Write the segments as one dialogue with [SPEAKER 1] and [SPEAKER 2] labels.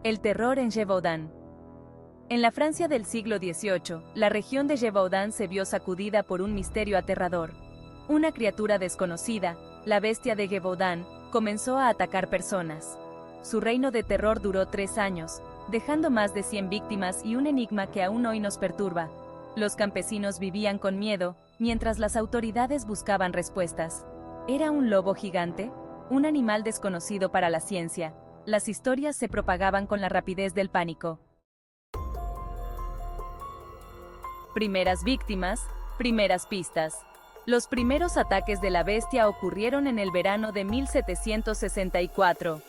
[SPEAKER 1] El terror en Gévaudan. En la Francia del siglo XVIII, la región de Gévaudan se vio sacudida por un misterio aterrador. Una criatura desconocida, la bestia de Gévaudan, comenzó a atacar personas. Su reino de terror duró 3 años, dejando más de 100 víctimas y un enigma que aún hoy nos perturba. Los campesinos vivían con miedo, mientras las autoridades buscaban respuestas. ¿Era un lobo gigante? ¿Un animal desconocido para la ciencia? Las historias se propagaban con la rapidez del pánico. Primeras víctimas, primeras pistas. Los primeros ataques de la bestia ocurrieron en el verano de 1764.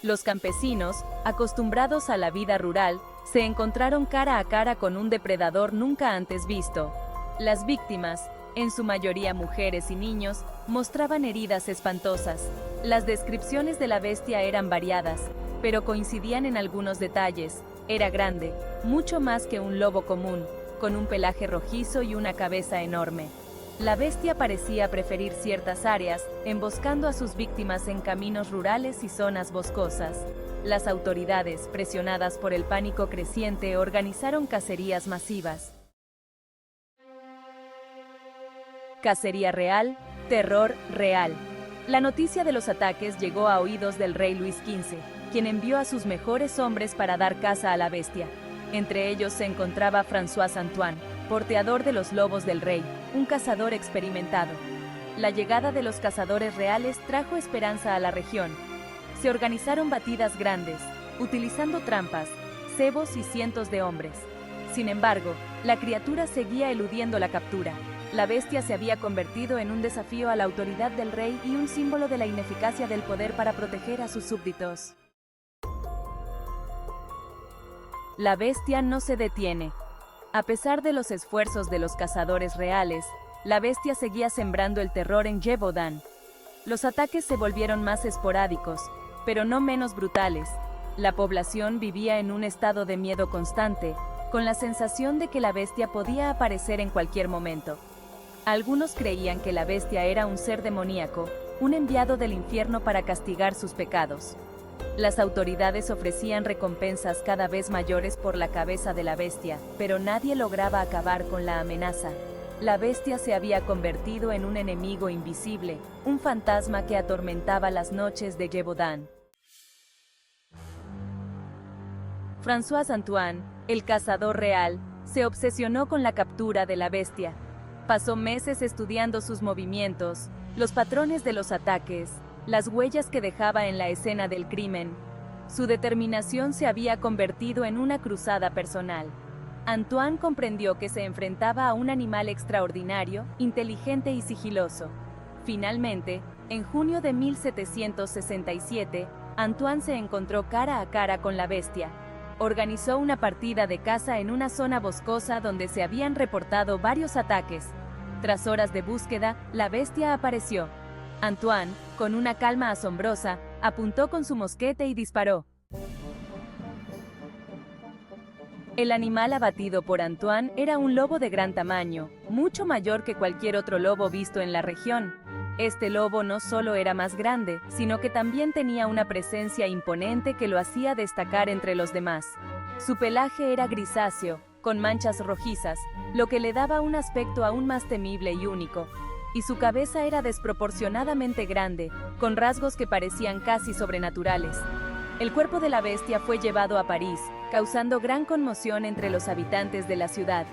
[SPEAKER 1] Los campesinos, acostumbrados a la vida rural, se encontraron cara a cara con un depredador nunca antes visto. Las víctimas, en su mayoría mujeres y niños, mostraban heridas espantosas. Las descripciones de la bestia eran variadas, pero coincidían en algunos detalles. Era grande, mucho más que un lobo común, con un pelaje rojizo y una cabeza enorme. La bestia parecía preferir ciertas áreas, emboscando a sus víctimas en caminos rurales y zonas boscosas. Las autoridades, presionadas por el pánico creciente, organizaron cacerías masivas. Cacería real, terror real. La noticia de los ataques llegó a oídos del rey Luis XV, quien envió a sus mejores hombres para dar caza a la bestia. Entre ellos se encontraba François Antoine, porteador de los lobos del rey, un cazador experimentado. La llegada de los cazadores reales trajo esperanza a la región. Se organizaron batidas grandes, utilizando trampas, cebos y cientos de hombres. Sin embargo, la criatura seguía eludiendo la captura. La bestia se había convertido en un desafío a la autoridad del rey y un símbolo de la ineficacia del poder para proteger a sus súbditos. La bestia no se detiene. A pesar de los esfuerzos de los cazadores reales, la bestia seguía sembrando el terror en Gévaudan. Los ataques se volvieron más esporádicos, pero no menos brutales. La población vivía en un estado de miedo constante, con la sensación de que la bestia podía aparecer en cualquier momento. Algunos creían que la bestia era un ser demoníaco, un enviado del infierno para castigar sus pecados. Las autoridades ofrecían recompensas cada vez mayores por la cabeza de la bestia, pero nadie lograba acabar con la amenaza. La bestia se había convertido en un enemigo invisible, un fantasma que atormentaba las noches de Gévaudan. François Antoine, el cazador real, se obsesionó con la captura de la bestia. Pasó meses estudiando sus movimientos, los patrones de los ataques, las huellas que dejaba en la escena del crimen. Su determinación se había convertido en una cruzada personal. Antoine comprendió que se enfrentaba a un animal extraordinario, inteligente y sigiloso. Finalmente, en junio de 1767, Antoine se encontró cara a cara con la bestia. Organizó una partida de caza en una zona boscosa donde se habían reportado varios ataques. Tras horas de búsqueda, la bestia apareció. Antoine, con una calma asombrosa, apuntó con su mosquete y disparó. El animal abatido por Antoine era un lobo de gran tamaño, mucho mayor que cualquier otro lobo visto en la región. Este lobo no solo era más grande, sino que también tenía una presencia imponente que lo hacía destacar entre los demás. Su pelaje era grisáceo, con manchas rojizas, lo que le daba un aspecto aún más temible y único. Y su cabeza era desproporcionadamente grande, con rasgos que parecían casi sobrenaturales. El cuerpo de la bestia fue llevado a París, causando gran conmoción entre los habitantes de la ciudad,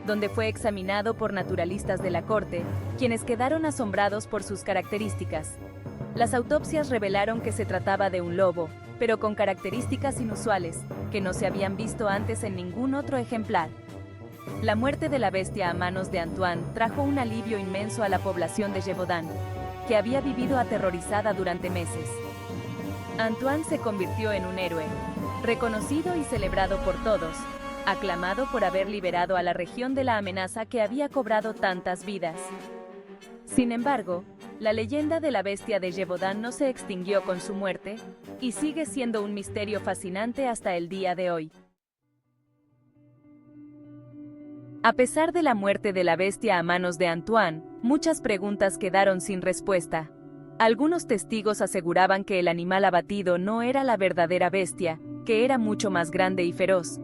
[SPEAKER 1] donde fue examinado por naturalistas de la corte, quienes quedaron asombrados por sus características. Las autopsias revelaron que se trataba de un lobo, pero con características inusuales, que no se habían visto antes en ningún otro ejemplar. La muerte de la bestia a manos de Antoine trajo un alivio inmenso a la población de Gévaudan, que había vivido aterrorizada durante meses. Antoine se convirtió en un héroe, reconocido y celebrado por todos, aclamado por haber liberado a la región de la amenaza que había cobrado tantas vidas. Sin embargo, la leyenda de la bestia de Gévaudan no se extinguió con su muerte, y sigue siendo un misterio fascinante hasta el día de hoy. A pesar de la muerte de la bestia a manos de Antoine, muchas preguntas quedaron sin respuesta. Algunos testigos aseguraban que el animal abatido no era la verdadera bestia, que era mucho más grande y feroz.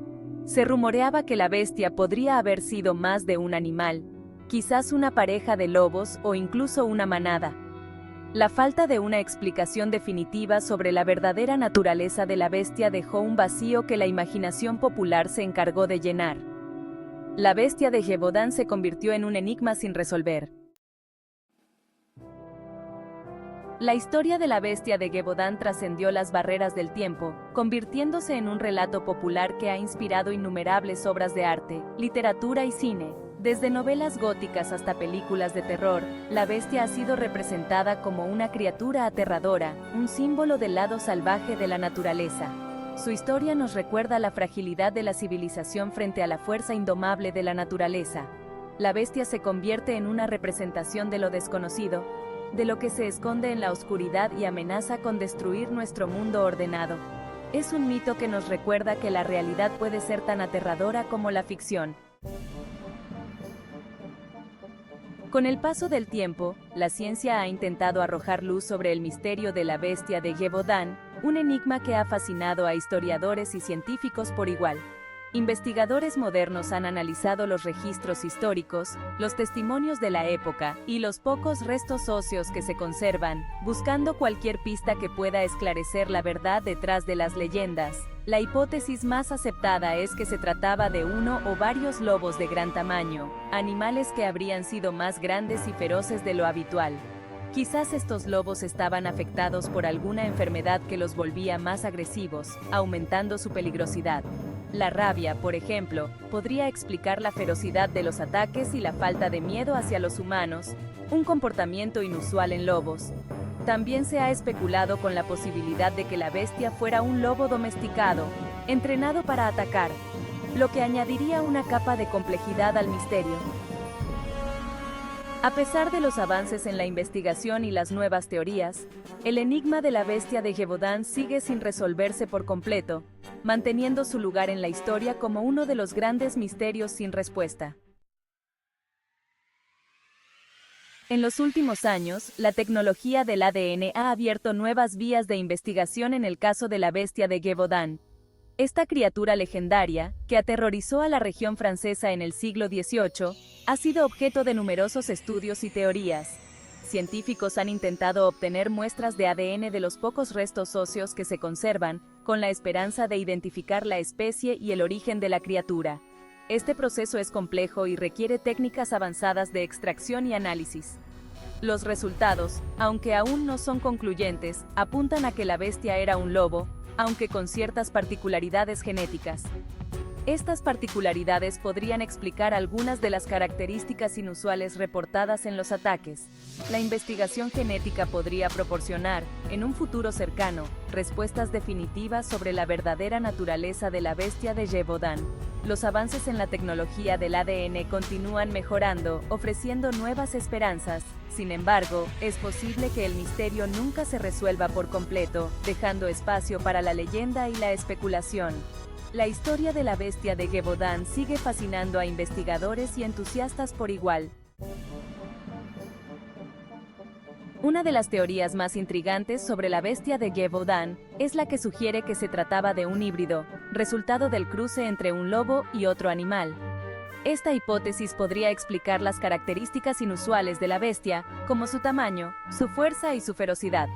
[SPEAKER 1] Se rumoreaba que la bestia podría haber sido más de un animal, quizás una pareja de lobos o incluso una manada. La falta de una explicación definitiva sobre la verdadera naturaleza de la bestia dejó un vacío que la imaginación popular se encargó de llenar. La bestia de Gévaudan se convirtió en un enigma sin resolver. La historia de la bestia de Gévaudan trascendió las barreras del tiempo, convirtiéndose en un relato popular que ha inspirado innumerables obras de arte, literatura y cine. Desde novelas góticas hasta películas de terror, la bestia ha sido representada como una criatura aterradora, un símbolo del lado salvaje de la naturaleza. Su historia nos recuerda la fragilidad de la civilización frente a la fuerza indomable de la naturaleza. La bestia se convierte en una representación de lo desconocido, de lo que se esconde en la oscuridad y amenaza con destruir nuestro mundo ordenado. Es un mito que nos recuerda que la realidad puede ser tan aterradora como la ficción. Con el paso del tiempo, la ciencia ha intentado arrojar luz sobre el misterio de la bestia de Gévaudan, un enigma que ha fascinado a historiadores y científicos por igual. Investigadores modernos han analizado los registros históricos, los testimonios de la época y los pocos restos óseos que se conservan, buscando cualquier pista que pueda esclarecer la verdad detrás de las leyendas. La hipótesis más aceptada es que se trataba de uno o varios lobos de gran tamaño, animales que habrían sido más grandes y feroces de lo habitual. Quizás estos lobos estaban afectados por alguna enfermedad que los volvía más agresivos, aumentando su peligrosidad. La rabia, por ejemplo, podría explicar la ferocidad de los ataques y la falta de miedo hacia los humanos, un comportamiento inusual en lobos. También se ha especulado con la posibilidad de que la bestia fuera un lobo domesticado, entrenado para atacar, lo que añadiría una capa de complejidad al misterio. A pesar de los avances en la investigación y las nuevas teorías, el enigma de la bestia de Gévaudan sigue sin resolverse por completo, manteniendo su lugar en la historia como uno de los grandes misterios sin respuesta. En los últimos años, la tecnología del ADN ha abierto nuevas vías de investigación en el caso de la bestia de Gévaudan. Esta criatura legendaria, que aterrorizó a la región francesa en el siglo XVIII, ha sido objeto de numerosos estudios y teorías. Científicos han intentado obtener muestras de ADN de los pocos restos óseos que se conservan, con la esperanza de identificar la especie y el origen de la criatura. Este proceso es complejo y requiere técnicas avanzadas de extracción y análisis. Los resultados, aunque aún no son concluyentes, apuntan a que la bestia era un lobo, aunque con ciertas particularidades genéticas. Estas particularidades podrían explicar algunas de las características inusuales reportadas en los ataques. La investigación genética podría proporcionar, en un futuro cercano, respuestas definitivas sobre la verdadera naturaleza de la bestia de Gévaudan. Los avances en la tecnología del ADN continúan mejorando, ofreciendo nuevas esperanzas. Sin embargo, es posible que el misterio nunca se resuelva por completo, dejando espacio para la leyenda y la especulación. La historia de la bestia de Gévaudan sigue fascinando a investigadores y entusiastas por igual. Una de las teorías más intrigantes sobre la bestia de Gévaudan es la que sugiere que se trataba de un híbrido, resultado del cruce entre un lobo y otro animal. Esta hipótesis podría explicar las características inusuales de la bestia, como su tamaño, su fuerza y su ferocidad.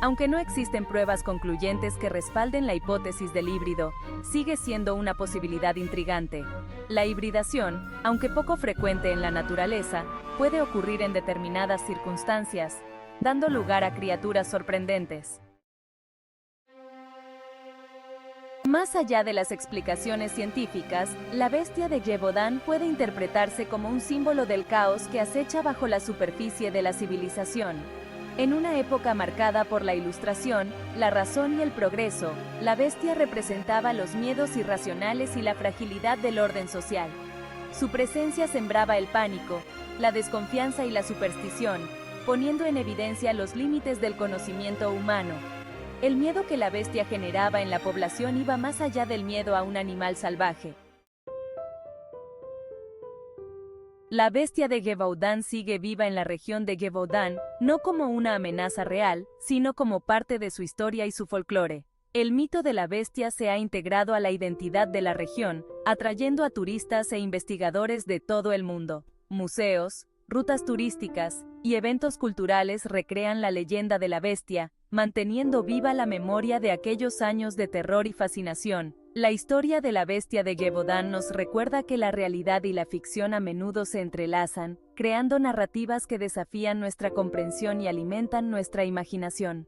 [SPEAKER 1] Aunque no existen pruebas concluyentes que respalden la hipótesis del híbrido, sigue siendo una posibilidad intrigante. La hibridación, aunque poco frecuente en la naturaleza, puede ocurrir en determinadas circunstancias, dando lugar a criaturas sorprendentes. Más allá de las explicaciones científicas, la bestia de Gévaudan puede interpretarse como un símbolo del caos que acecha bajo la superficie de la civilización. En una época marcada por la Ilustración, la razón y el progreso, la bestia representaba los miedos irracionales y la fragilidad del orden social. Su presencia sembraba el pánico, la desconfianza y la superstición, poniendo en evidencia los límites del conocimiento humano. El miedo que la bestia generaba en la población iba más allá del miedo a un animal salvaje. La bestia de Gévaudan sigue viva en la región de Gévaudan, no como una amenaza real, sino como parte de su historia y su folclore. El mito de la bestia se ha integrado a la identidad de la región, atrayendo a turistas e investigadores de todo el mundo. Museos, rutas turísticas y eventos culturales recrean la leyenda de la bestia, manteniendo viva la memoria de aquellos años de terror y fascinación. La historia de la bestia de Gévaudan nos recuerda que la realidad y la ficción a menudo se entrelazan, creando narrativas que desafían nuestra comprensión y alimentan nuestra imaginación.